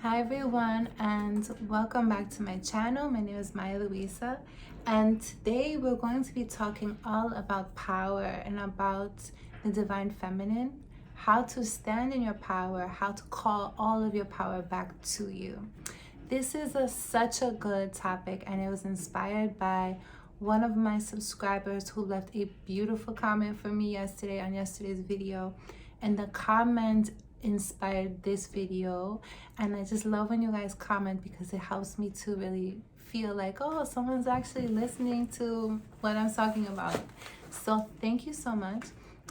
Hi everyone, and welcome back to my channel. My name is Maya Luisa, and today we're going to be talking all about power and about the divine feminine, how to stand in your power, how to call all of your power back to you. This is such a good topic, and it was inspired by one of my subscribers who left a beautiful comment for me yesterday on yesterday's video, and the comment inspired this video. And I just love when you guys comment because it helps me to really feel like, oh, someone's actually listening to what I'm talking about. So thank you so much.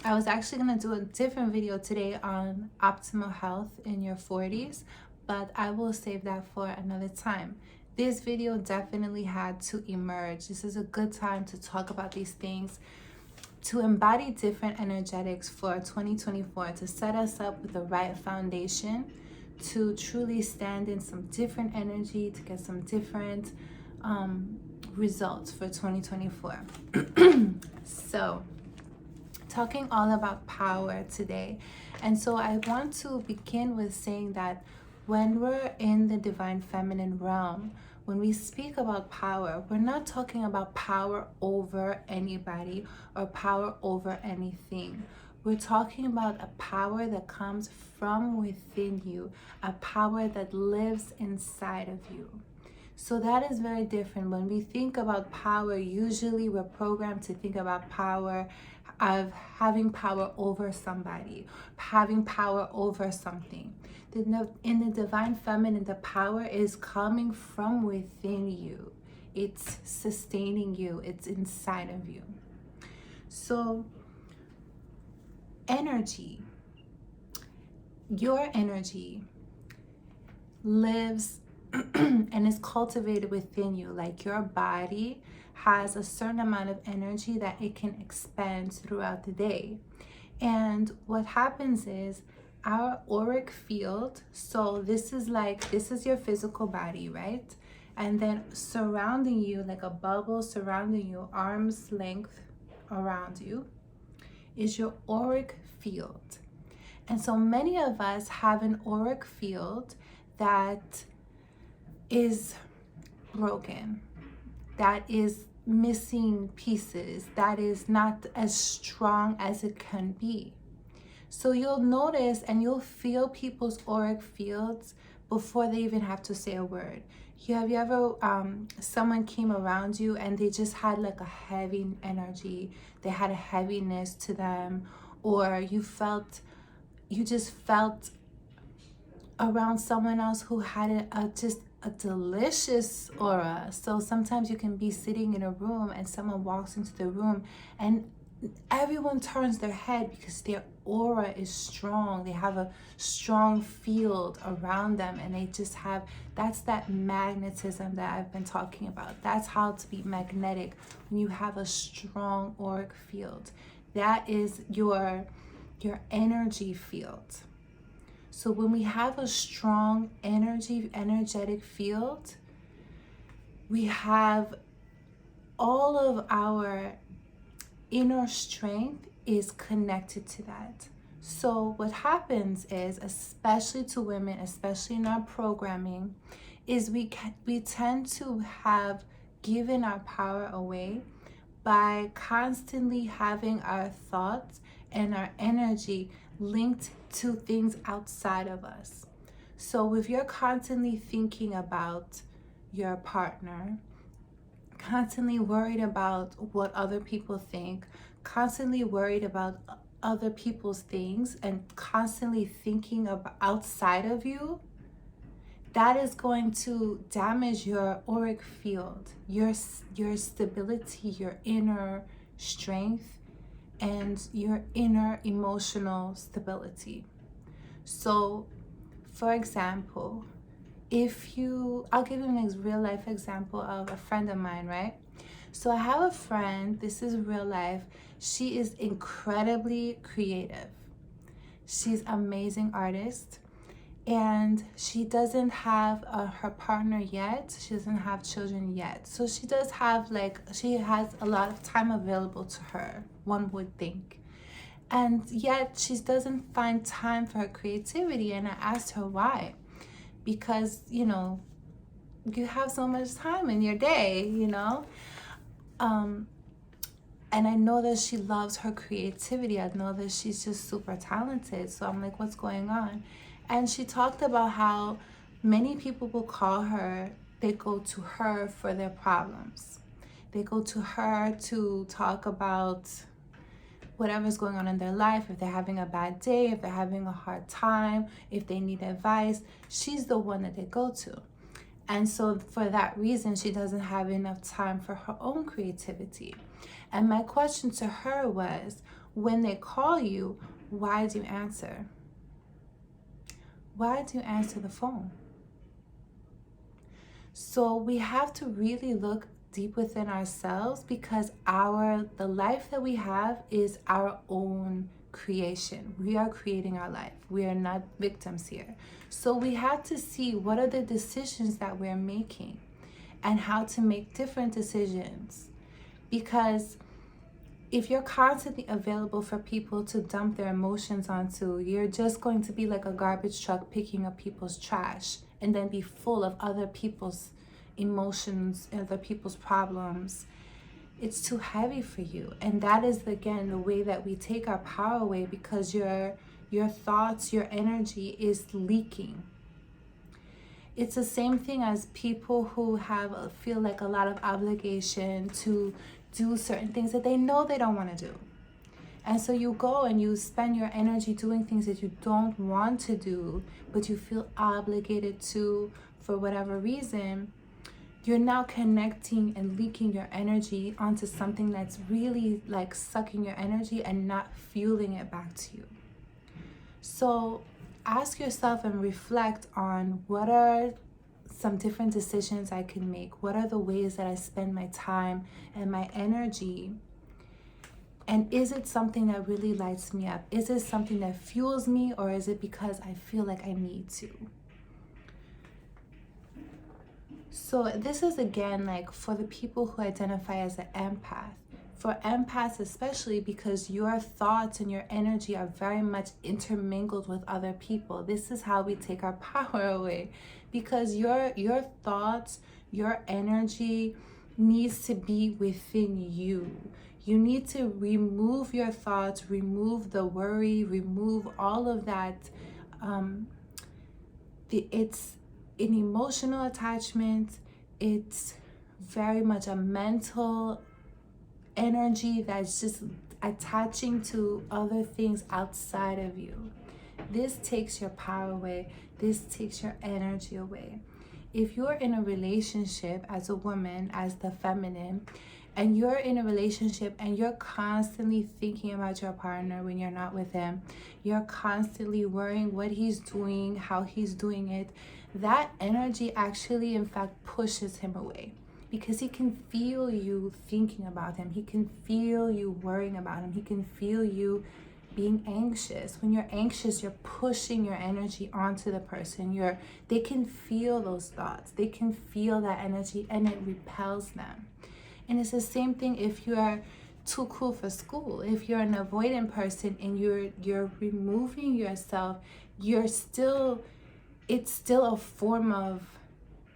I was actually going to do a different video today on optimal health in your 40s, but I will save that for another time. This video definitely had to emerge. This is a good time to talk about these things, to embody different energetics for 2024, to set us up with the right foundation, to truly stand in some different energy, to get some different results for 2024. So, talking all about power today. And so I want to begin with saying that when we're in the divine feminine realm, when we speak about power, we're not talking about power over anybody or power over anything. We're talking about a power that comes from within you, a power that lives inside of you. So that is very different. When we think about power, usually we're programmed to think about power of having power over somebody, having power over something. In the divine feminine, the power is coming from within you. It's sustaining you. It's inside of you. So energy, your energy lives and is cultivated within you. Like your body has a certain amount of energy that it can expend throughout the day. And what happens is our auric field, so this is your physical body, right? And then surrounding you, like a bubble surrounding you, arm's length around you, is your auric field. And so many of us have an auric field that is broken, that is missing pieces, that is not as strong as it can be. So you'll notice and you'll feel people's auric fields before they even have to say a word. Have you ever, someone came around you and they just had like a heavy energy, they had a heaviness to them, or you just felt around someone else who had just a delicious aura. So sometimes you can be sitting in a room and someone walks into the room and everyone turns their head because their aura is strong. They have a strong field around them, and they just have, that's that magnetism that I've been talking about. That's how to be magnetic, when you have a strong auric field. That is your energy field. So when we have a strong energetic field, we have all of our inner strength is connected to that. So what happens is, especially to women, especially in our programming, is we tend to have given our power away by constantly having our thoughts and our energy linked to things outside of us. So if you're constantly thinking about your partner, constantly worried about what other people think, constantly worried about other people's things, and constantly thinking of outside of you, that is going to damage your auric field, your stability, your inner strength, and your inner emotional stability. So, for example, I'll give you a real life example of a friend of mine, right? So I have a friend, this is real life. She is incredibly creative. She's an amazing artist, and she doesn't have her partner yet. She doesn't have children yet. So she has a lot of time available to her, one would think. And yet she doesn't find time for her creativity. And I asked her why. because, you know, you have so much time in your day, you know? And I know that she loves her creativity. I know that she's just super talented. So I'm like, what's going on? And she talked about how many people will call her, they go to her for their problems. They go to her to talk about whatever's going on in their life, if they're having a bad day, if they're having a hard time, if they need advice. She's the one that they go to. And so for that reason, she doesn't have enough time for her own creativity. And my question to her was, when they call you, why do you answer? Why do you answer the phone? So we have to really look deep within ourselves, because the life that we have is our own creation. We are creating our life. We are not victims here. So we have to see what are the decisions that we're making and how to make different decisions. Because if you're constantly available for people to dump their emotions onto, you're just going to be like a garbage truck picking up people's trash and then be full of other people's emotions, other people's problems. It's too heavy for you. And that is, again, the way that we take our power away, because your thoughts, your energy is leaking. It's the same thing as people who feel like a lot of obligation to do certain things that they know they don't want to do. And so you go and you spend your energy doing things that you don't want to do, but you feel obligated to for whatever reason. You're now connecting and leaking your energy onto something that's really like sucking your energy and not fueling it back to you. So ask yourself and reflect on, what are some different decisions I can make? What are the ways that I spend my time and my energy? And is it something that really lights me up? Is it something that fuels me, or is it because I feel like I need to? So this is, again, like for the people who identify as an empath. For empaths especially, because your thoughts and your energy are very much intermingled with other people. This is how we take our power away, because your thoughts, your energy needs to be within you. You need to remove your thoughts, remove the worry, remove all of that. It's an emotional attachment. It's very much a mental energy that's just attaching to other things outside of you. This takes your power away. This takes your energy away. If you're in a relationship as a woman, as the feminine, and you're in a relationship and you're constantly thinking about your partner when you're not with him, you're constantly worrying what he's doing, how he's doing it, that energy actually, in fact, pushes him away, because he can feel you thinking about him. He can feel you worrying about him. He can feel you being anxious. When you're anxious, you're pushing your energy onto the person. They can feel those thoughts. They can feel that energy, and it repels them. And it's the same thing if you're too cool for school. If you're an avoidant person and you're removing yourself, it's still a form of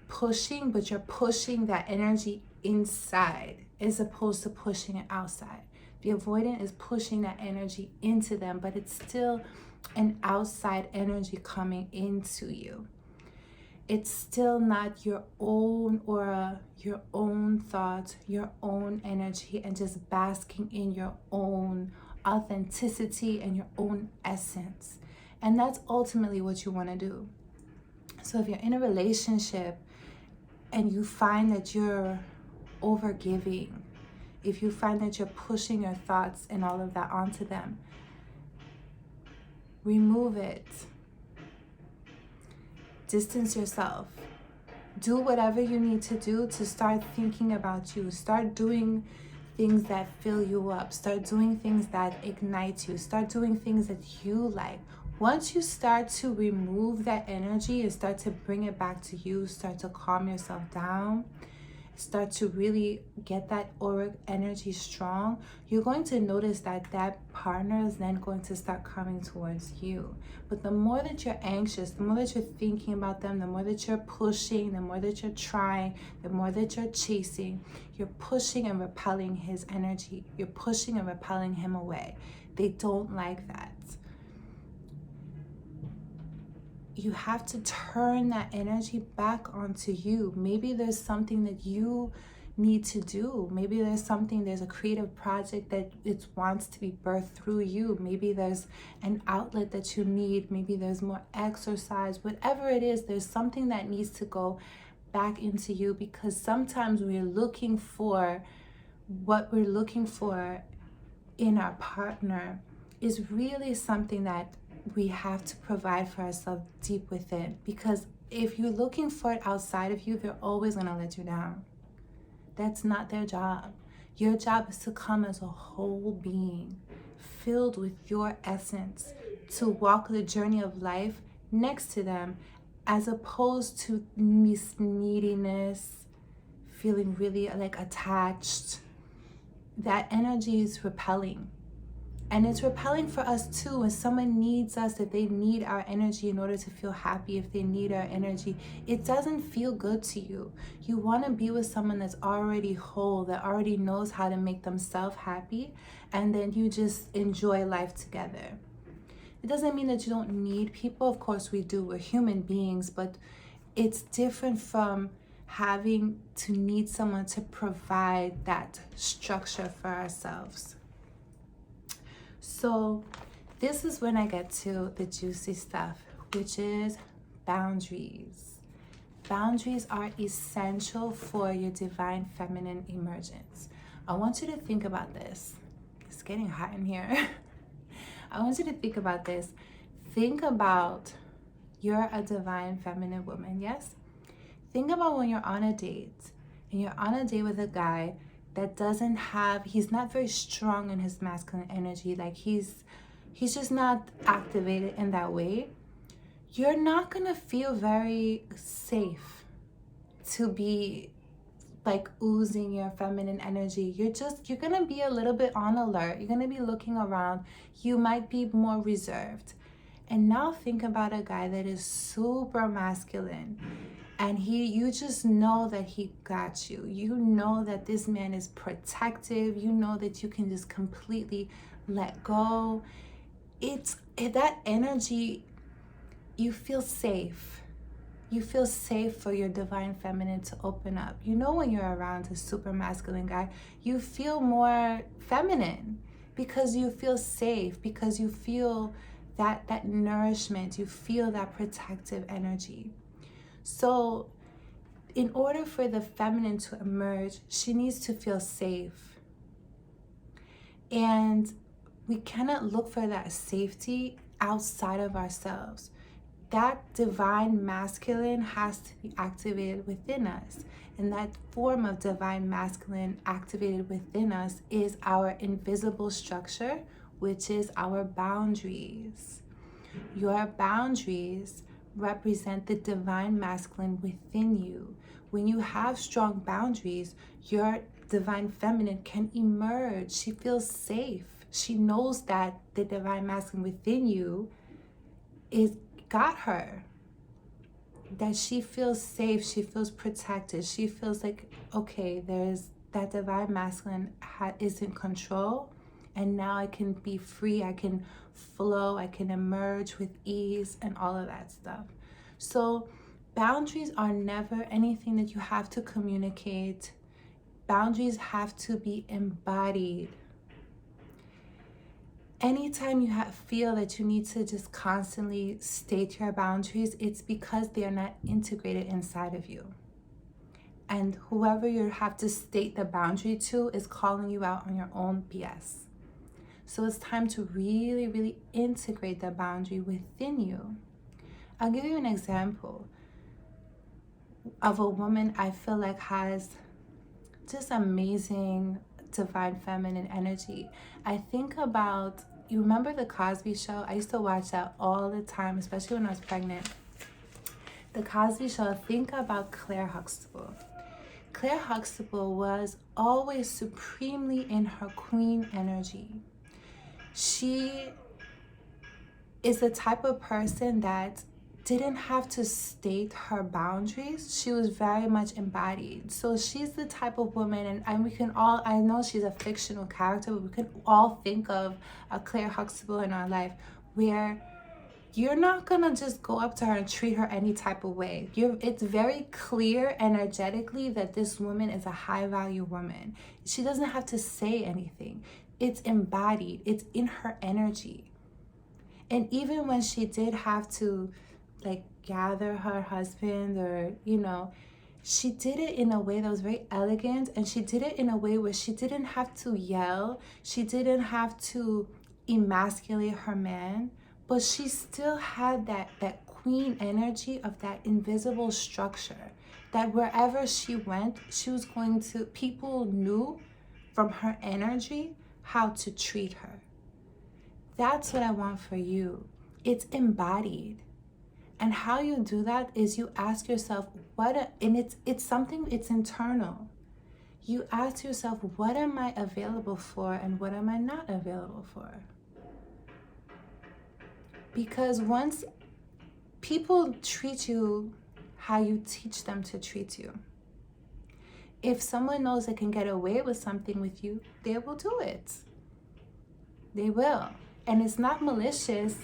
pushing, but you're pushing that energy inside as opposed to pushing it outside. The avoidant is pushing that energy into them, but it's still an outside energy coming into you. It's still not your own aura, your own thoughts, your own energy, and just basking in your own authenticity and your own essence. And that's ultimately what you want to do. So if you're in a relationship and you find that you're overgiving, if you find that you're pushing your thoughts and all of that onto them, remove it. Distance yourself. Do whatever you need to do to start thinking about you. Start doing things that fill you up. Start doing things that ignite you. Start doing things that you like. Once you start to remove that energy and start to bring it back to you, start to calm yourself down start to really get that auric energy strong, you're going to notice that that partner is then going to start coming towards you. But the more that you're anxious, the more that you're thinking about them, the more that you're pushing, the more that you're trying, the more that you're chasing, you're pushing and repelling his energy. You're pushing and repelling him away. They don't like that. You have to turn that energy back onto you. Maybe there's something that you need to do. Maybe there's a creative project that it wants to be birthed through you. Maybe there's an outlet that you need. Maybe there's more exercise. Whatever it is, there's something that needs to go back into you, because sometimes we're looking for what we're looking for in our partner is really something that we have to provide for ourselves deep within. Because if you're looking for it outside of you, they're always going to let you down. That's not their job. Your job is to come as a whole being, filled with your essence, to walk the journey of life next to them, as opposed to neediness, feeling really like attached. That energy is repelling. And it's repelling for us too. When someone needs us, if they need our energy in order to feel happy, if they need our energy, it doesn't feel good to you. You want to be with someone that's already whole, that already knows how to make themselves happy, and then you just enjoy life together. It doesn't mean that you don't need people. Of course we do. We're human beings, but it's different from having to need someone to provide that structure for ourselves. So this is when I get to the juicy stuff, which is boundaries. Boundaries are essential for your divine feminine emergence. I want you to think about this. It's getting hot in here. I want you to think about this. Think about you're a divine feminine woman, yes? Think about when you're on a date and you're on a date with a guy that he's not very strong in his masculine energy. Like he's just not activated in that way. You're not gonna feel very safe to be like oozing your feminine energy. You're gonna be a little bit on alert. You're gonna be looking around. You might be more reserved. And now think about a guy that is super masculine. And you just know that he got you. You know that this man is protective. You know that you can just completely let go. It's that energy, you feel safe. You feel safe for your divine feminine to open up. You know, when you're around a super masculine guy, you feel more feminine because you feel safe, because you feel that nourishment, you feel that protective energy. So in order for the feminine to emerge, she needs to feel safe. And we cannot look for that safety outside of ourselves. That divine masculine has to be activated within us. And that form of divine masculine activated within us is our invisible structure, which is our boundaries. Your boundaries represent the divine masculine within you. When you have strong boundaries, your divine feminine can emerge. She feels safe. She knows that the divine masculine within you got her. That she feels safe, she feels protected. She feels like, okay, there's that divine masculine is in control, and now I can be free, I can flow, I can emerge with ease and all of that stuff. So boundaries are never anything that you have to communicate. Boundaries have to be embodied. Anytime you feel that you need to just constantly state your boundaries, it's because they are not integrated inside of you. And whoever you have to state the boundary to is calling you out on your own BS. So it's time to really, really integrate the boundary within you. I'll give you an example of a woman I feel like has just amazing divine feminine energy. I think about, you remember the Cosby Show? I used to watch that all the time, especially when I was pregnant. The Cosby Show, think about Claire Huxtable. Claire Huxtable was always supremely in her queen energy. She is the type of person that didn't have to state her boundaries. She was very much embodied. So she's the type of woman, and we can all, I know she's a fictional character, but we can all think of a Claire Huxtable in our life where you're not gonna just go up to her and treat her any type of way. It's very clear energetically that this woman is a high value woman. She doesn't have to say anything. It's embodied, it's in her energy. And even when she did have to like gather her husband, or she did it in a way that was very elegant, and she did it in a way where she didn't have to yell, she didn't have to emasculate her man, but she still had that queen energy of that invisible structure, that wherever she went, she was going to, people knew from her energy how to treat her. That's what I want for you. It's embodied. And how you do that is you ask yourself, it's something, it's internal. You ask yourself, what am I available for and what am I not available for? Because once people treat you how you teach them to treat you, if someone knows they can get away with something with you, they will do it. They will. And it's not malicious.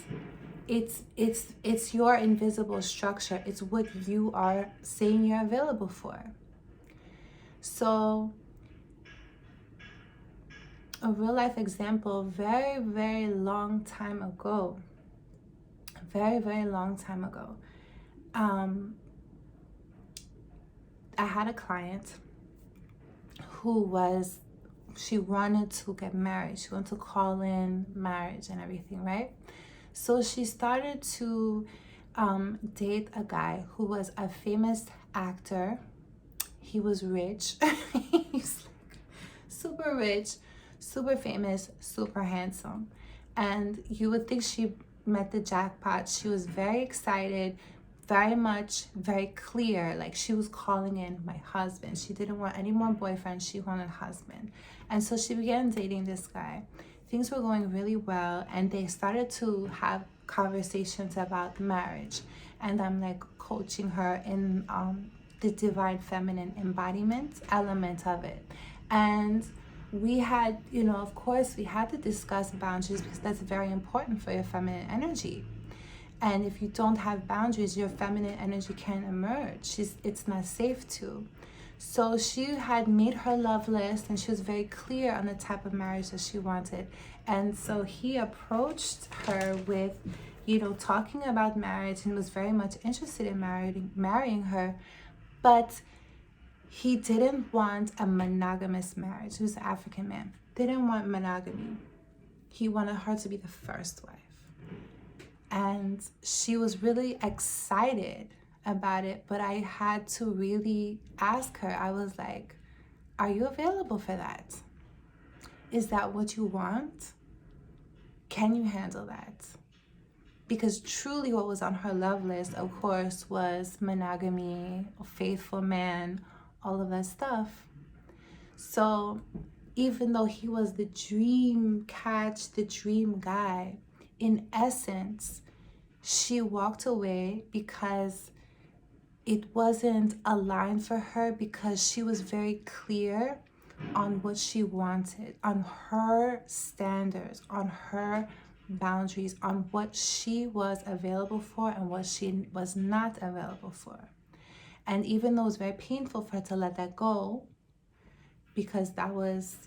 It's your invisible structure. It's what you are saying you're available for. So a real life example, very, very long time ago, I had a client who she wanted to get married. She wanted to call in marriage and everything, right? So she started to date a guy who was a famous actor. He was rich. He's like super rich, super famous, super handsome. And you would think she met the jackpot. She was very excited, very clear. Like, she was calling in my husband. She didn't want any more boyfriends. She wanted a husband. And so she began dating this guy. Things were going really well, and they started to have conversations about marriage. And I'm like coaching her in the divine feminine embodiment element of it. And we had, of course, we had to discuss boundaries, because that's very important for your feminine energy. And if you don't have boundaries, your feminine energy can't emerge. It's not safe to. So she had made her love list, and she was very clear on the type of marriage that she wanted. And so he approached her with, talking about marriage, and was very much interested in marrying her. But he didn't want a monogamous marriage. He was an African man. Didn't want monogamy. He wanted her to be the first wife. And she was really excited about it, but I had to really ask her. I was like, are you available for that? Is that what you want? Can you handle that? Because truly what was on her love list, of course, was monogamy, a faithful man, all of that stuff. So even though he was the dream catch, the dream guy, in essence, she walked away because it wasn't aligned for her, because she was very clear on what she wanted, on her standards, on her boundaries, on what she was available for and what she was not available for. And even though it was very painful for her to let that go, because that was,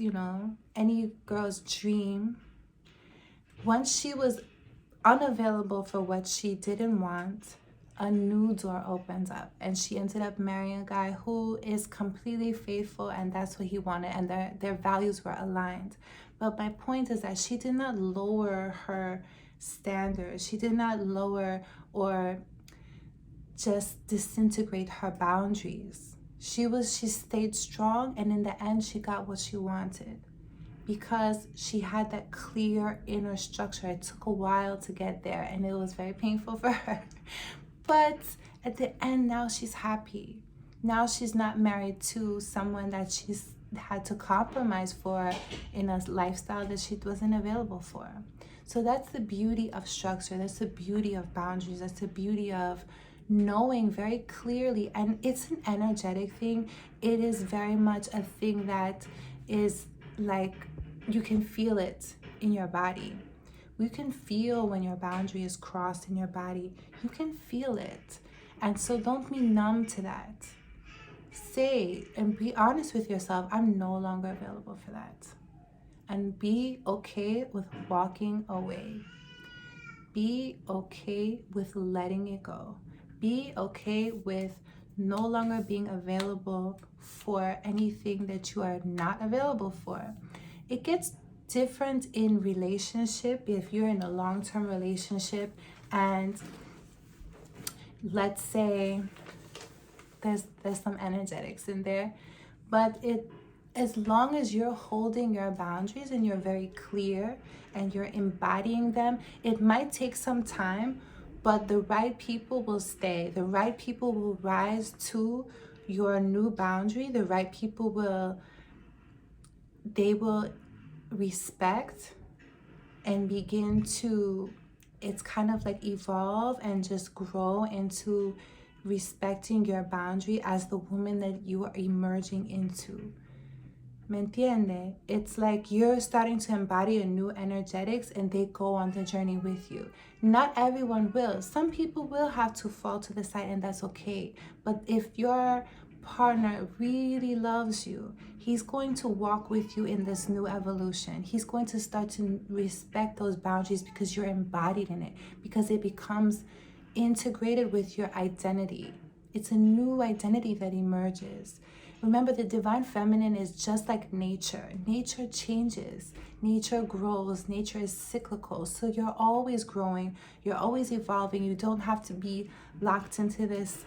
any girl's dream, once she was unavailable for what she didn't want, a new door opens up, and she ended up marrying a guy who is completely faithful, and that's what he wanted, and their values were aligned. But my point is that she did not lower her standards. She did not lower or just disintegrate her boundaries. She stayed strong, and in the end she got what she wanted, because she had that clear inner structure. It took a while to get there, and it was very painful for her. But at the end, now she's happy. Now she's not married to someone that she's had to compromise for in a lifestyle that she wasn't available for. So that's the beauty of structure. That's the beauty of boundaries. That's the beauty of knowing very clearly. And it's an energetic thing. It is very much a thing that is like you can feel it in your body. You can feel when your boundary is crossed in your body. You can feel it. And so don't be numb to that. Say and be honest with yourself, I'm no longer available for that. And be okay with walking away. Be okay with letting it go. Be okay with no longer being available for anything that you are not available for. It gets different in relationship. If you're in a long-term relationship and let's say there's some energetics in there, but as long as you're holding your boundaries and you're very clear and you're embodying them, it might take some time, but the right people will stay. The right people will rise to your new boundary. The right people will respect and begin to, it's kind of like evolve and just grow into respecting your boundary as the woman that you are emerging into. ¿Me entiende? It's like you're starting to embody a new energetics and they go on the journey with you. Not everyone will. Some people will have to fall to the side and that's okay. But if your partner really loves you, he's going to walk with you in this new evolution. He's going to start to respect those boundaries because you're embodied in it, because it becomes integrated with your identity. It's a new identity that emerges. Remember, the divine feminine is just like nature. Nature changes, nature grows, nature is cyclical. So you're always growing, you're always evolving. You don't have to be locked into this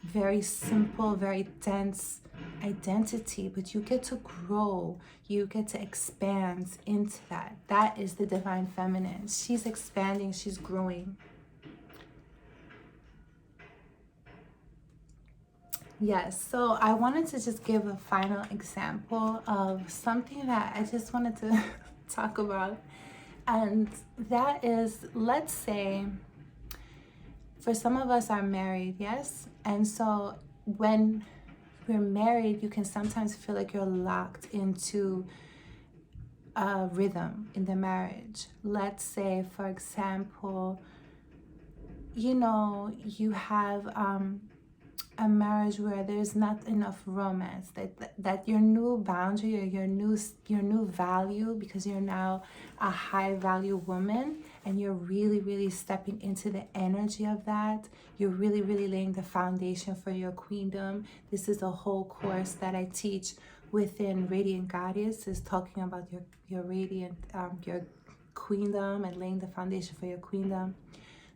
very simple, very dense identity, but you get to grow, you get to expand into that. That is the divine feminine. She's expanding, she's growing. Yes, so I wanted to just give a final example of something that I just wanted to talk about. And that is, let's say, for some of us are married, yes? And so when we're married, you can sometimes feel like you're locked into a rhythm in the marriage. Let's say, for example, you know, you have a marriage where there's not enough romance, that your new boundary or your new value, because you're now a high value woman and you're really stepping into the energy of that, you're really laying the foundation for your queendom. This is a whole course that I teach within Radiant Goddess, is talking about your radiant your queendom and laying the foundation for your queendom.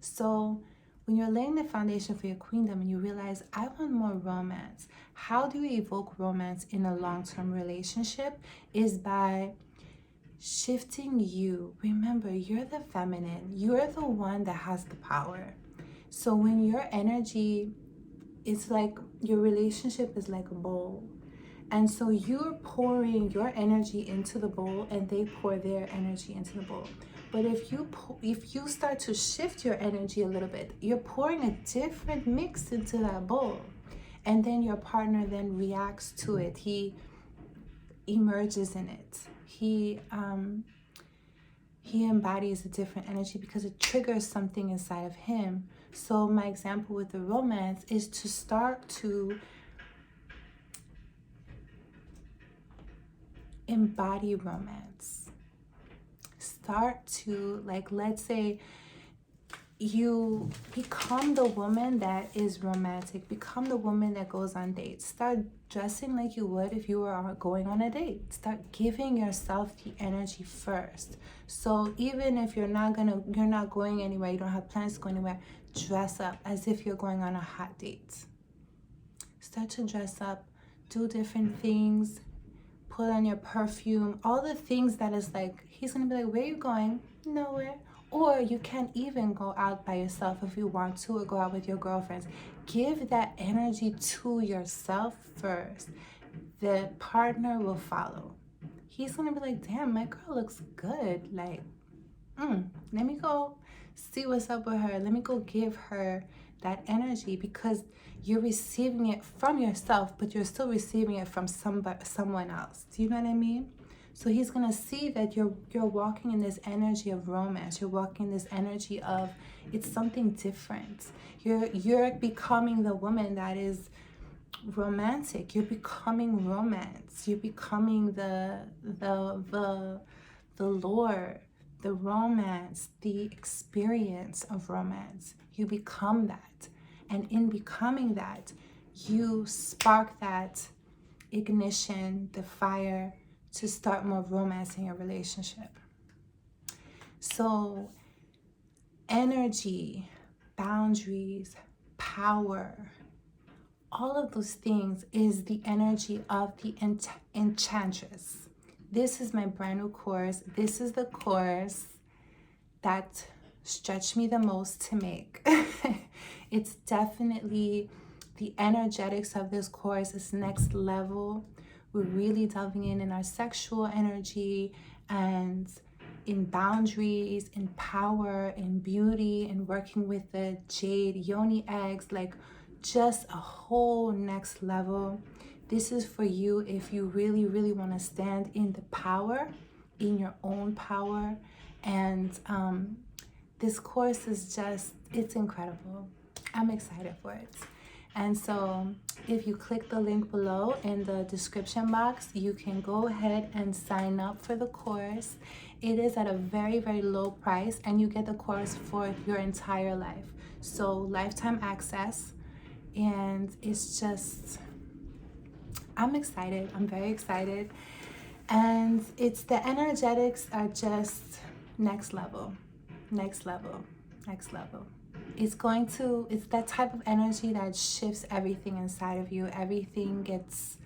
So when you're laying the foundation for your queendom and you realize, I want more romance, how do you evoke romance in a long-term relationship? Is by shifting you. Remember, you're the feminine. You're the one that has the power. So when your energy, it's like your relationship is like a bowl. And so you're pouring your energy into the bowl and they pour their energy into the bowl. But if you start to shift your energy a little bit, you're pouring a different mix into that bowl. And then your partner then reacts to it. He emerges in it. He embodies a different energy because it triggers something inside of him. So my example with the romance is to start to embody romance. Start to, like, let's say you become the woman that is romantic, become the woman that goes on dates. Start dressing like you would if you were going on a date. Start giving yourself the energy first. So even if you're not going anywhere, you don't have plans to go anywhere, dress up as if you're going on a hot date. Start to dress up, do different things, put on your perfume, all the things that is like, he's gonna be like, where are you going? Nowhere. Or you can even go out by yourself if you want to, or go out with your girlfriends. give that energy to yourself first. The partner will follow. He's gonna be like, damn, my girl looks good. Like, let me go see what's up with her. Let me go give her that energy, because you're receiving it from yourself, but you're still receiving it from someone else. Do you know what I mean? So he's gonna see that you're walking in this energy of romance. You're walking in this energy of it's something different. You're becoming the woman that is romantic. You're becoming romance. You're becoming the lore, the romance, the experience of romance. You become that. And in becoming that, you spark that ignition, the fire, to start more romance in your relationship. So energy, boundaries, power, all of those things is the energy of the enchantress. This is my brand new course. This is the course that stretched me the most to make. It's definitely, the energetics of this course is next level. We're really delving in our sexual energy, and in boundaries, in power, in beauty, and working with the jade yoni eggs, like just a whole next level. This is for you if you really, really want to stand in the power, in your own power. And this course is just, it's incredible. I'm excited for it. And so if you click the link below in the description box, you can go ahead and sign up for the course. It is at a very, very low price, and you get the course for your entire life. So lifetime access. And it's just, I'm excited. I'm very excited. And it's, the energetics are just next level, next level, next level. It's that type of energy that shifts everything inside of you. Everything gets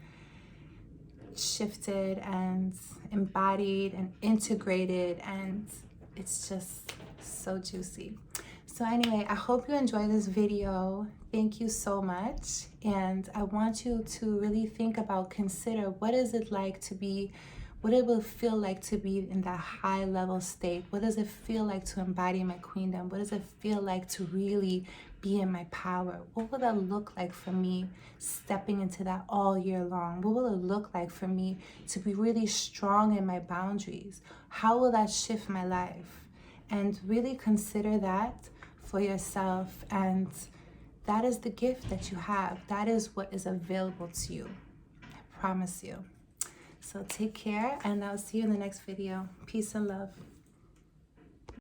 shifted and embodied and integrated, and it's just so juicy. So anyway, I hope you enjoyed this video. Thank you so much. And I want you to really think about, consider, what is it like to be, what it will feel like to be in that high level state? What does it feel like to embody my queendom? What does it feel like to really be in my power? What will that look like for me stepping into that all year long? What will it look like for me to be really strong in my boundaries? How will that shift my life? And really consider that for yourself. And that is the gift that you have. That is what is available to you. I promise you. So take care, and I'll see you in the next video. Peace and love.